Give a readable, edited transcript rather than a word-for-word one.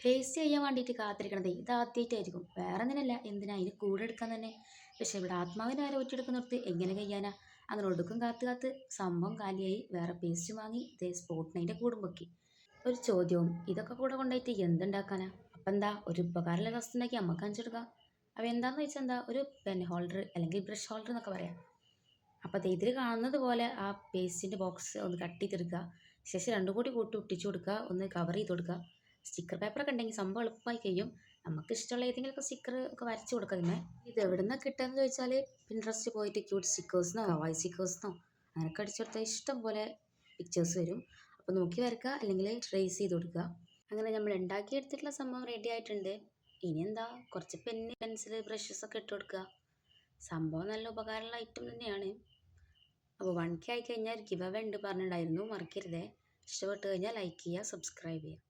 Paste ചെയ്യാൻ വേണ്ടിയിട്ട് കാത്തിരിക്കണതേ ഇത് ആദ്യമായിട്ടായിരിക്കും. വേറെ ഒന്നിനല്ല, എന്തിനാ അതിന് കൂടെ എടുക്കാൻ തന്നെ. പക്ഷെ ഇവിടെ ആത്മാവിനെ ആരോ ഒറ്റെടുക്കുന്നിടത്ത് എങ്ങനെ കഴിയാനാ. അങ്ങനെ ഒടുക്കും കാത്ത് കാത്ത് സംഭവം കാലിയായി. വേറെ പേസ്റ്റ് വാങ്ങി ഇതേ സ്പോട്ടിന് അതിൻ്റെ കൂടും പൊക്കി. ഒരു ചോദ്യവും ഇതൊക്കെ കൂടെ കൊണ്ടുപോയിട്ട് എന്തുണ്ടാക്കാനാ. അപ്പം എന്താ ഒരു ഉപകാരമുള്ള വസ്തു ഉണ്ടാക്കി അമ്മക്ക് കാണിച്ചെടുക്കാം. അവ എന്താണെന്ന് വെച്ചാൽ എന്താ ഒരു പെൻ ഹോൾഡർ അല്ലെങ്കിൽ ബ്രഷ് ഹോൾഡർ എന്നൊക്കെ പറയാം. അപ്പോൾ ദേ ഇതിൽ കാണുന്നത് പോലെ ആ പേസ്റ്റിൻ്റെ ബോക്സ് ഒന്ന് കട്ട് ചെയ്തെടുക്കുക. ശേഷം രണ്ടും കൂടി കൂട്ടി ഒട്ടിച്ചു കൊടുക്കുക, ഒന്ന് കവർ ചെയ്ത് കൊടുക്കുക. സ്റ്റിക്കർ പേപ്പറൊക്കെ ഉണ്ടെങ്കിൽ സംഭവം എളുപ്പമായി കഴിയും. നമുക്ക് ഇഷ്ടമുള്ള ഏതെങ്കിലുമൊക്കെ സ്റ്റിക്കർ ഒക്കെ വരച്ച് കൊടുക്കുക. ഇതിന്മേൽ ഇത് എവിടെ നിന്നാണ് കിട്ടുകയെന്ന് ചോദിച്ചാൽ പിൻട്രസ്റ്റ് പോയിട്ട് ക്യൂട്ട് സ്റ്റിക്കേഴ്സിനോ ഹവായ് സ്റ്റിക്കേഴ്സിനോ അങ്ങനെയൊക്കെ അടിച്ചു കൊടുത്താൽ ഇഷ്ടം പോലെ പിക്ചേഴ്സ് വരും. അപ്പോൾ നോക്കി വരക്കുക അല്ലെങ്കിൽ ട്രേസ് ചെയ്ത് കൊടുക്കുക. അങ്ങനെ നമ്മൾ ഉണ്ടാക്കിയെടുത്തിട്ടുള്ള സംഭവം റെഡി ആയിട്ടുണ്ട്. ഇനി എന്താ കുറച്ച് പെന്ന് പെൻസിൽ ബ്രഷസ് ഒക്കെ ഇട്ട് കൊടുക്കുക. സംഭവം നല്ല ഉപകാരമുള്ള ഐറ്റം തന്നെയാണ്. അപ്പോൾ 1K ആയി കഴിഞ്ഞാൽ ഗിവ് അവേ ഉണ്ട് പറഞ്ഞിട്ടുണ്ടായിരുന്നു, മറക്കരുതേ. ഇഷ്ടപ്പെട്ട് കഴിഞ്ഞാൽ ലൈക്ക് ചെയ്യുക, സബ്സ്ക്രൈബ് ചെയ്യുക.